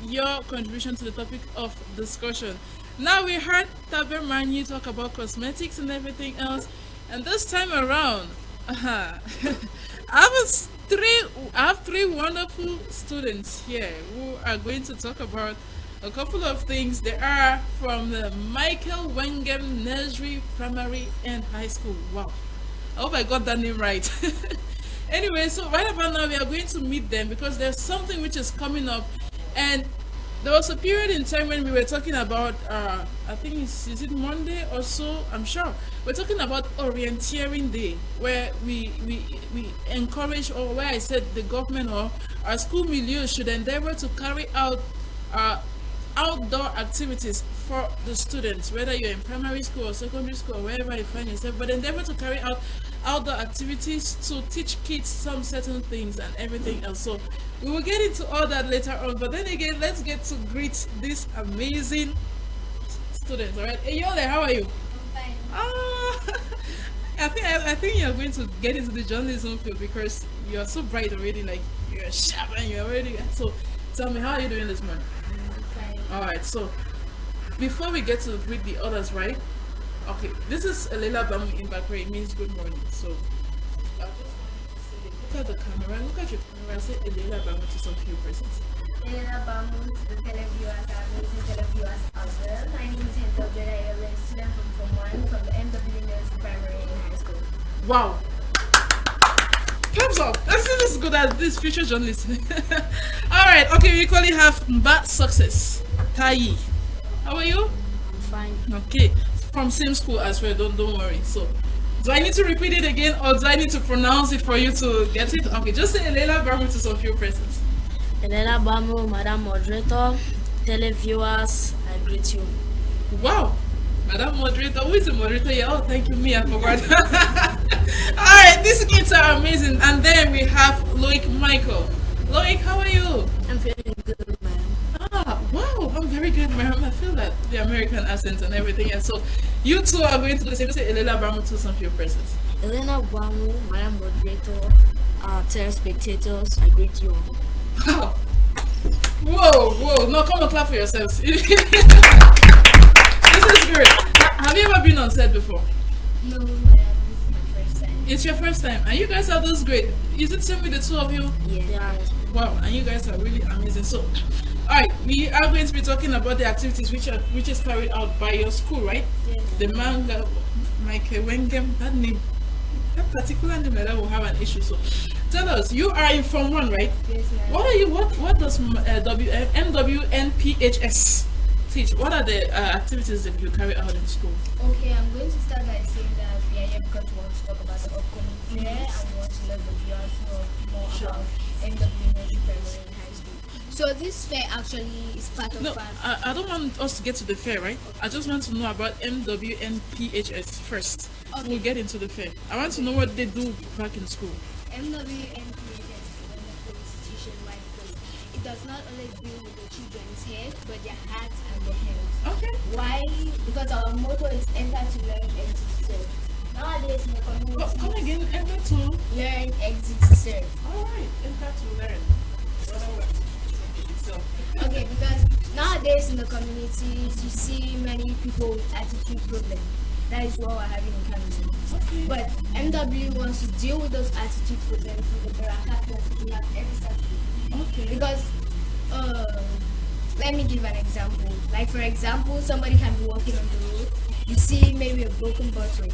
your contribution to the topic of discussion. Now we heard Taber Manu talk about cosmetics and everything else, and this time around, I have three. I have three wonderful students here who are going to talk about a couple of things. They are from the Michael Wengem Nursery, Primary, and High School. Wow, I hope I got that name right. Anyway, so right about now we are going to meet them because there's something which is coming up, and there was a period in time when we were talking about I think is it Monday or so, I'm sure. We're talking about Orienteering Day, where we encourage, or where I said the government or our school milieu should endeavor to carry out outdoor activities for the students, whether you're in primary school or secondary school or wherever you find yourself, but endeavor to carry out outdoor activities to teach kids some certain things and everything else. So we will get into all that later on, but then again, let's get to greet these amazing students. All right, hey Yole, how are you? I'm fine. Ah, I think you're going to get into the journalism field because you're so bright already, like you're sharp and you're already. So tell me, how are you doing this morning? I'm fine. All right, so before we get to greet the others, right? Okay, this is ELELE GBAMU in Bakre. It means good morning. So I just want you to say, look at the camera, look at your camera, and say ELELE GBAMU to some few persons. ELELE to the televiewers, our amazing televiewers as well. My name is Hento Jeda, a student from Form 1 from the MW Nursery Primary and High School. Wow. Thumbs up. This is as good as this future journalist. Alright, okay, we equally have Mba Success. Tai. How are you? I'm fine. Okay. From same school as well, don't worry. So do I need to repeat it again or do I need to pronounce it for you to get it? Okay, just say ELELE GBAMU to some few persons. ELELE GBAMU, Madam Moderator, televiewers, I greet you. Wow, Madam Moderator, who is the moderator here? Oh, thank you, me, I forgot. Alright, these kids are amazing. And then we have Loic Michael. Loic, how are you? I'm feeling good, ma'am. Ah, wow, I'm very good, ma'am. I feel that the American accent and everything. And so you two are going to do the same. Say ELELE GBAMU to some few persons. ELELE GBAMU, Madam Moderator, telespectators, I greet you. Wow. Whoa, no, come and clap for yourselves. This is great. Have you ever been on set before? No, madam, this is my first time. It's your first time, and you guys are those great. Is it same with the two of you? Yeah. Wow, and you guys are really amazing. So, alright, we are going to be talking about the activities which is carried out by your school, right? Yes. The manga, Michael Wengem, that name, that particular name like that will have an issue. So, tell us, you are in Form 1, right? Yes, ma'am. What are you? What does MWNPHS teach? What are the activities that you carry out in school? Okay, I'm going to start by saying that we are here because we want to talk about the upcoming fair and we want to let the viewers know more about MW Nursery Primary and High School. So this fair actually is part of No, I don't want us to get to the fair, right? I just want to know about MWNPHS first. Okay. We'll get into the fair. I want to know what they do back in school. MWNPHS is a wonderful institution. Why? Because it does not only deal with the children's head, but their hearts and their hands. Okay. Why? Because our motto is enter to learn, exit to serve. Nowadays in the community, Come again, enter to. learn, exit to serve. Alright, enter to learn. So, Okay, because nowadays in the communities, you see many people with attitude problems. That is what we're having in Cameroon. okay. But MW wants to deal with those attitude problems with the Baraka class we have every Saturday. Okay. Because, let me give an example. Like for example, somebody can be walking on the road. You see maybe a broken bottle.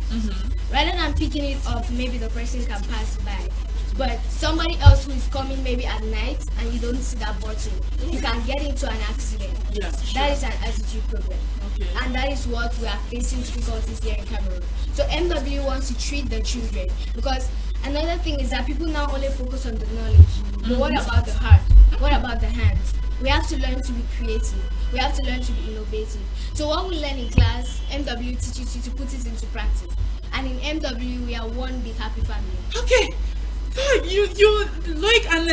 Rather than picking it up, maybe the person can pass by. But somebody else who is coming maybe at night and you don't see that bottle, you can get into an accident. Yeah, sure. That is an attitude problem. Okay. And that is what we are facing difficulties here in Cameroon. So MW wants to treat the children because another thing is that people now only focus on the knowledge. But what about the heart? What about the hands? We have to learn to be creative. We have to learn to be innovative. So what we learn in class, MW teaches you to put it into practice. And in MW, we are one big happy family. Okay. God, you like and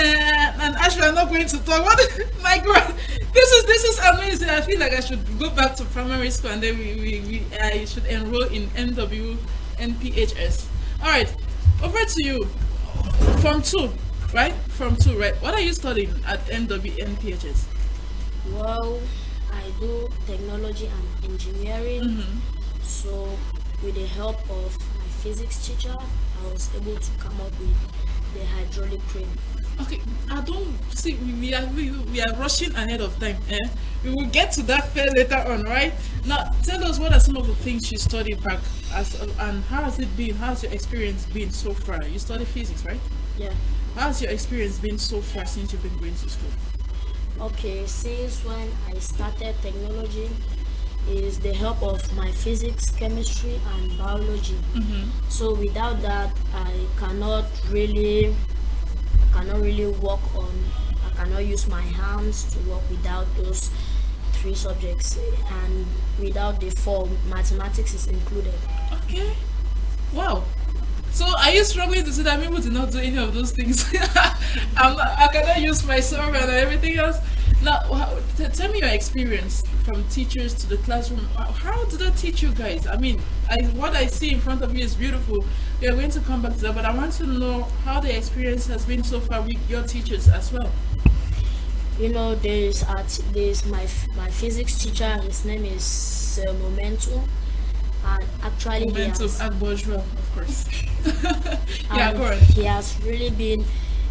Ashley are not going to talk. What? My God, this is amazing. I feel like I should go back to primary school and then I should enroll in MWNPHS. All right, over to you. Form 2, right? Form 2, right? What are you studying at MWNPHS? Well, I do technology and engineering. So, with the help of my physics teacher, I was able to come up with the hydraulic crane. Okay, I don't see. We are rushing ahead of time. Eh? We will get to that fair later on, right? Now, tell us what are some of the things you studied back, and how has it been? How's your experience been so far? You study physics, right? Yeah. How's your experience been so far since you've been going to school? Okay, since when I started technology is the help of my physics, chemistry, and biology. So without that, I cannot really work on. I cannot use my hands to work without those three subjects, and without the four, mathematics is included. Okay. Wow. So are you struggling to say that I'm able to not do any of those things? I cannot use my server and everything else. Now, tell me your experience from teachers to the classroom. How do they teach you guys? I mean, what I see in front of you is beautiful. We are going to come back to that, but I want to know how the experience has been so far with your teachers as well. You know, there's my physics teacher. His name is Momento, and actually Momentum and bourgeois, of course. Yeah, and go on. he has really been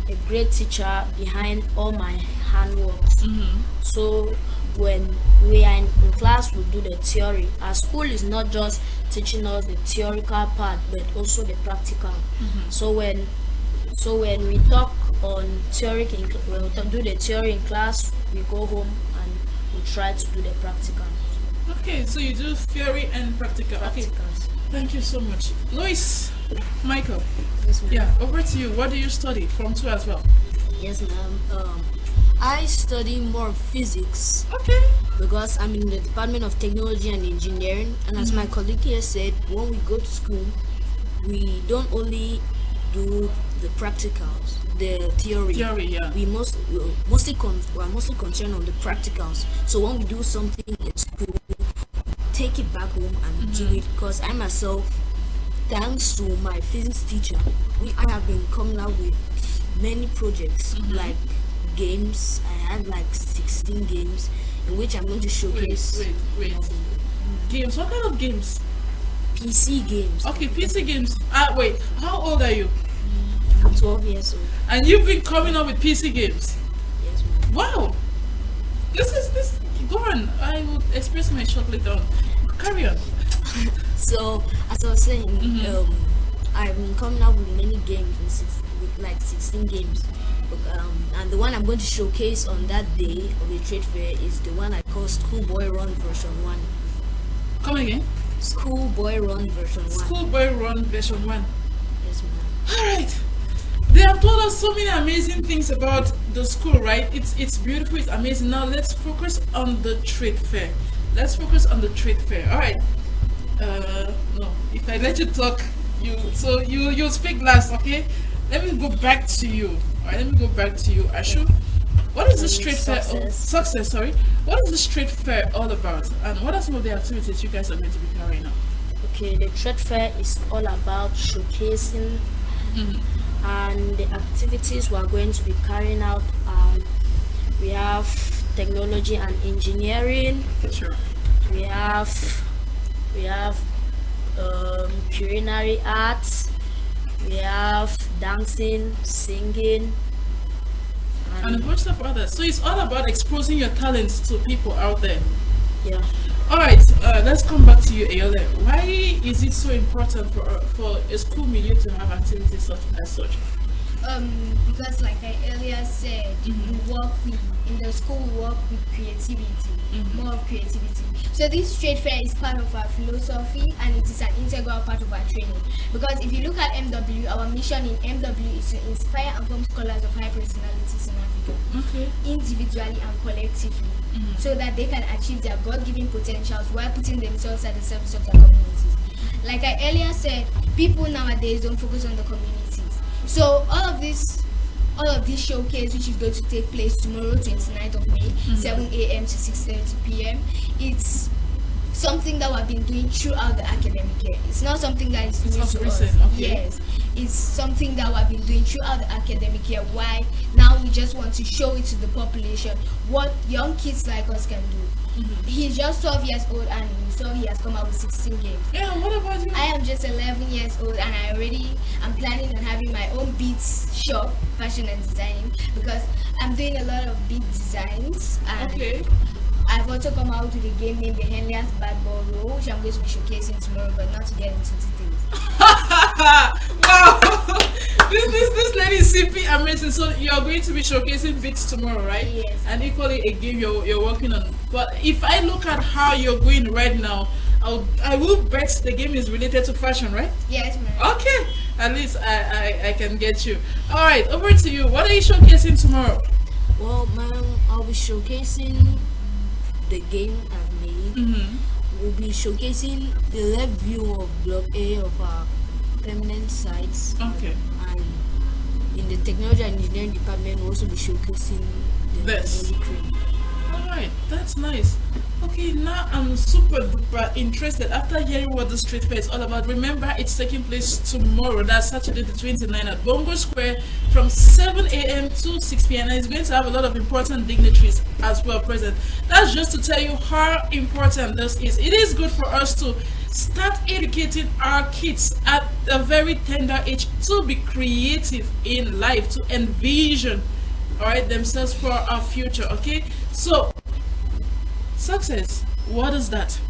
a great teacher behind all my handworks. So when we are in class, we do the theory. Our school is not just teaching us the theoretical part, but also the practical. So when we talk on theory, when we do the theory in class, we go home and we try to do the practical. Okay, so you do theory and practical. Okay, Practicals. thank you so much. Lois, Michael, Yes, ma'am. yeah, over to you. What do you study from two as well? Yes, ma'am. I study more physics Okay. because I'm in the Department of Technology and Engineering. And as my colleague here said, when we go to school, we don't only do the practicals, the theory. Theory, yeah. We we're mostly concerned on the practicals. So when we do something in school, take it back home and do it. Because I myself, thanks to my physics teacher, I have been coming out with many projects like games. I had like 16 games in which I'm going to showcase Wait. Games? What kind of games? PC games. Okay, PC games. Wait, how old are you? I'm 12 years old. And you've been coming up with PC games? Yes, ma'am. Wow. This. Go on. I will express my shock later on. Carry on. So as I was saying, I've been coming out with many games with like 16 games. And the one I'm going to showcase on that day of the trade fair is the one I call Schoolboy Run version 1. Come again. Schoolboy Run version 1. Schoolboy Run version 1. Yes, ma'am. Alright. They have told us so many amazing things about the school, right? It's beautiful, it's amazing. Now let's focus on the trade fair. Alright. No, if I let you talk, you'll speak last, okay? Let me go back to you. Alright, Ashu. What is this trade fair? Success, sorry. What is this trade fair all about? And what are some of the activities you guys are going to be carrying out? Okay, the trade fair is all about showcasing, and the activities we are going to be carrying out. We have technology and engineering. Sure. We have culinary arts. We have dancing, singing, And a bunch of others. So it's all about exposing your talents to people out there. yeah. Alright, let's come back to you, ELELE. Why is it so important for a school milieu to have activities such? Because like I earlier said, in the school we work with creativity, more of creativity. So this trade fair is part of our philosophy and it is an integral part of our training. Because if you look at MW, our mission in MW is to inspire and form scholars of high personalities in Africa, individually and collectively, so that they can achieve their God-given potentials while putting themselves at the service of their communities. Like I earlier said, people nowadays don't focus on the communities. So all of this showcase, which is going to take place tomorrow, 29th of May, 7 a.m. to 6:30 p.m. It's something that we've been doing throughout the academic year. It's not something that is new to us. recent, okay. Yes, it's something that we've been doing throughout the academic year. Why now we just want to show it to the population what young kids like us can do. He's just 12 years old and he has come out with 16 games. Yeah, what about you? I am just 11 years old and I'm planning on having my own beads shop, fashion and designing, because I'm doing a lot of bead designs. And Okay. I've also come out with a game named the Henliest Bad Ball Roll, which I'm going to be showcasing tomorrow, but not to get into details. Wow. This lady is simply amazing. So you're going to be showcasing bits tomorrow, right? Yes. And equally a game you're working on. But if I look at how you're going right now, I will bet the game is related to fashion, right? Yes, ma'am. Okay. At least I can get you. All right, over to you. What are you showcasing tomorrow? Well, ma'am, I'll be showcasing the game I've made. We'll be showcasing the left view of Block A of our permanent sites. Okay. And in the technology and engineering department, we'll also be showcasing the This. hydraulic crane. Alright, that's nice. Okay, now I'm super duper interested after hearing what the street fair is all about. Remember, it's taking place tomorrow. That's Saturday the 29th at Bongo Square from 7 a.m. to 6 p.m. And it's going to have a lot of important dignitaries as well present. That's just to tell you how important this is. It is good for us to start educating our kids at a very tender age to be creative in life, to envision themselves for our future. Okay, so success, what is that?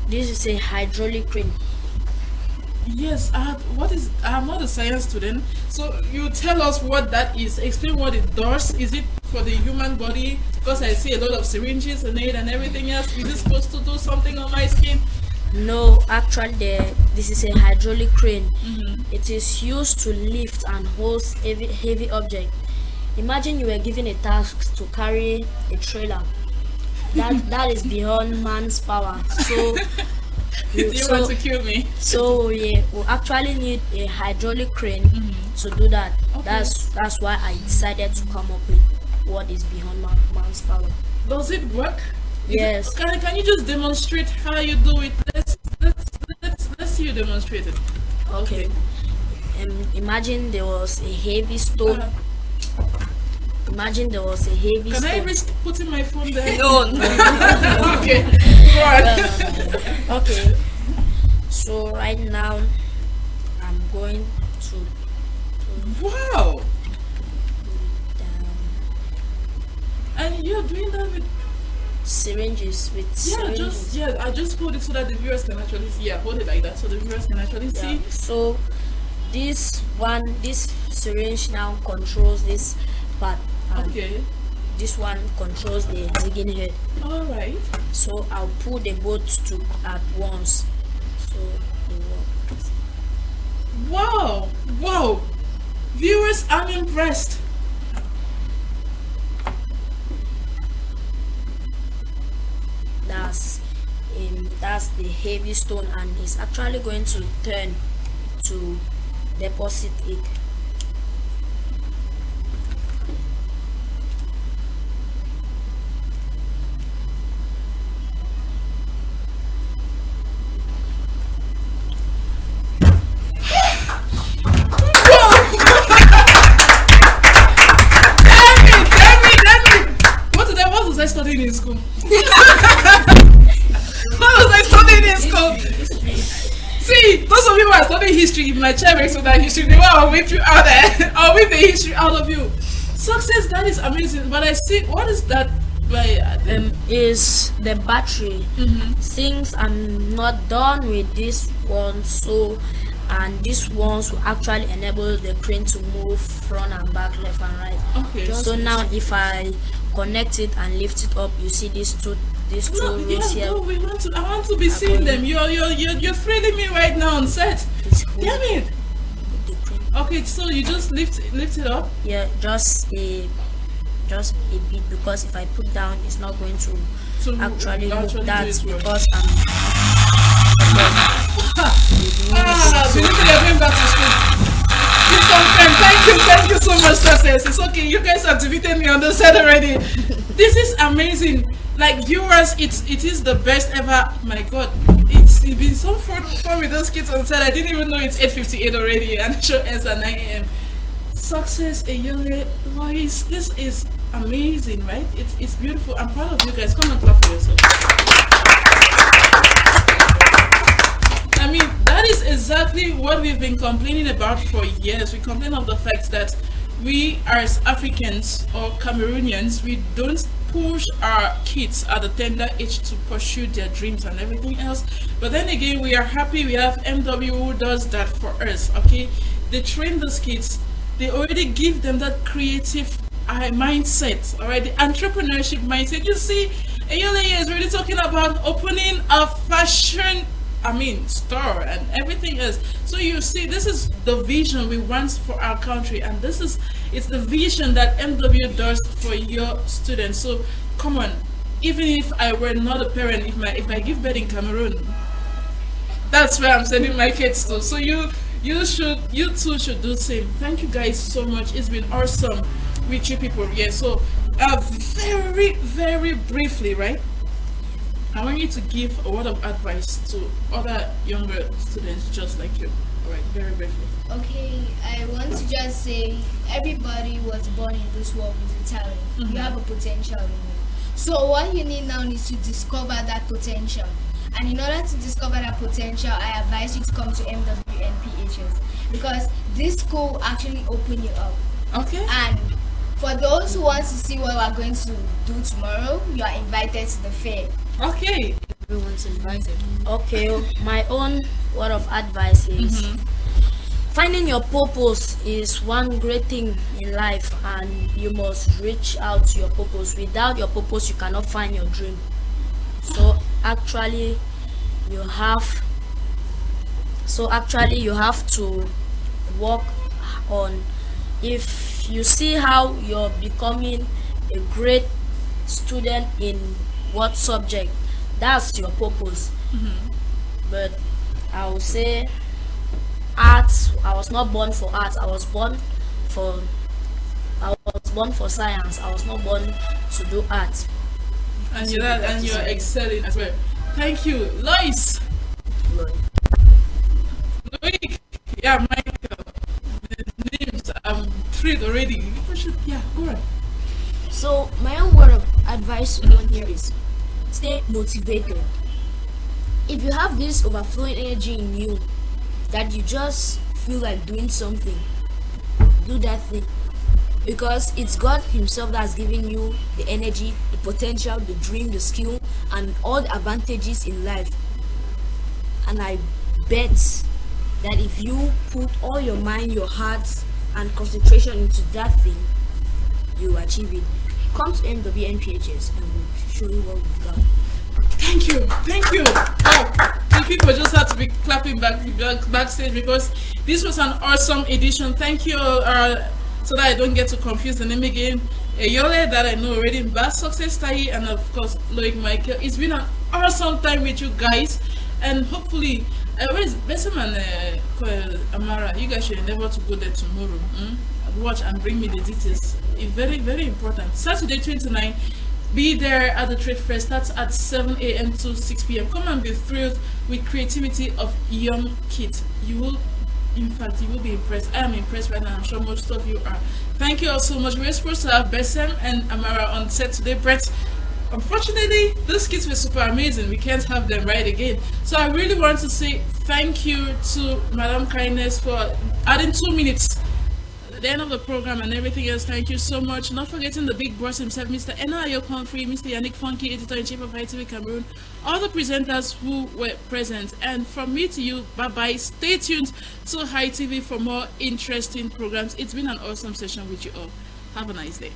This is a hydraulic crane. Yes, I'm not a science student, so you tell us what that is. Explain what it does. Is it for the human body? Because I see a lot of syringes in it and everything else. Is it supposed to do something on my skin? No, actually, this is a hydraulic crane. It is used to lift and hold heavy object. Imagine you were given a task to carry a trailer. That is beyond man's power. So You want to kill me? So we actually need a hydraulic crane to do that. Okay. That's why I decided to come up with what is beyond man's power. Does it work? Yes. Can you just demonstrate how you do it? Let's see you demonstrate it. Okay. Imagine there was a heavy stone. Imagine there was a heavy Can stone. I risk putting my phone there? No. Okay. Go on. Okay. So right now, I'm going to Wow. down And you're doing that with syringes with syringes. I just hold it so that the viewers can actually see. Yeah, hold it like that so the viewers can actually see. Yeah. So this syringe now controls this part. And Okay. this one controls the digging head. All right. So I'll pull the both at once. So it works. Wow. Wow. Viewers, I'm impressed. That's the heavy stone, and it's actually going to turn to deposit it. What was I studying in school? What was I studying in school? See, those of you who are studying history, if my chair makes that history, they will whip you out there. I'll whip the history out of you. Success, that is amazing. But I see, what is that? Is the battery. Since I'm not done with this one, and these ones will actually enable the crane to move front and back, left and right. Okay. So now if I connect it and lift it up, you see these two rows here. No, I want to be seeing them. You're thrilling me right now on set. Damn it. The crane. Okay, so you just lift it up. Yeah, just a bit, because if I put down, it's not going to actually look. That's do it well. because I'm Believe me, you're going back to school. It's confirmed. Thank you so much, success. It's okay. You guys have defeated me on the set already. This is amazing. Like viewers, it is the best ever. My God, it's been so fun with those kids on set. I didn't even know it's 8:58 already, and the show ends at 9 a.m. Success, ELELE, voice. This is amazing, right? It's beautiful. I'm proud of you guys. Come and clap for yourself. I mean, that is exactly what we've been complaining about for years. We complain of the fact that we as Africans or Cameroonians, we don't push our kids at a tender age to pursue their dreams and everything else. But then again, we are happy we have MW who does that for us, okay? They train those kids. They already give them that creative mindset, all right? The entrepreneurship mindset. You see, ELELE is really talking about opening a fashion store and everything else. So you see, this is the vision we want for our country, and it's the vision that MW does for your students. So come on, even if I were not a parent, if I give birth in Cameroon, that's where I'm sending my kids to. So you too should do the same. Thank you guys so much. It's been awesome with you people. Yeah, so very, very briefly, right? I want you to give a word of advice to other younger students just like you. Alright, very briefly. Okay, I want to just say everybody was born in this world with a talent. You have a potential in you. So what you need now is to discover that potential. And in order to discover that potential, I advise you to come to MWNPHS, because this school will actually open you up. Okay. And for those who want to see what we're going to do tomorrow, you are invited to the fair. Okay. Everyone's invited. Okay, my own word of advice is finding your purpose is one great thing in life, and you must reach out to your purpose. Without your purpose, you cannot find your dream. So actually you have to work on, if you see how you're becoming a great student in what subject, that's your purpose. But I would say arts, I was not born for arts. I was born for science. I was not born to do art. And you're excelling as well. Thank you. Lois. Loic. Yeah, Michael. The names I'm thrilled already. Yeah, go on. So my own word of advice on here is stay motivated. If you have this overflowing energy in you that you just feel like doing something, do that thing, because it's God himself that has given you the energy, the potential, the dream, the skill, and all the advantages in life. And I bet that if you put all your mind, your heart, and concentration into that thing, you will achieve it. Come to MWNPHS and we'll show you what we've got. Thank you. Oh, the people just had to be clapping backstage because this was an awesome edition. Thank you. So that I don't get to confuse the name again. ELELE, that I know already, Bad Success Tai, and of course Loic Michael. It's been an awesome time with you guys, and hopefully, where's Besem and Amara? You guys should endeavor to go there tomorrow. Watch and bring me the details. It's very, very important. Saturday 29. Be there at the trade fair. Starts at 7 a.m. to 6 p.m. Come and be thrilled with creativity of young kids. You will, in fact, you will be impressed. I am impressed right now. I'm sure most of you are. Thank you all so much. We were supposed to have Besem and Amara on set today, but unfortunately, those kids were super amazing. We can't have them right again. So I really want to say thank you to Madam Kindness for adding 2 minutes at the end of the program and everything else. Thank you so much. Not forgetting the big boss himself, Mr. Ena Ayokonfree, Mr. Yannick Funky, editor-in-chief of ITV Cameroon, all the presenters who were present. And from me to you, bye-bye. Stay tuned to High TV for more interesting programs. It's been an awesome session with you all. Have a nice day.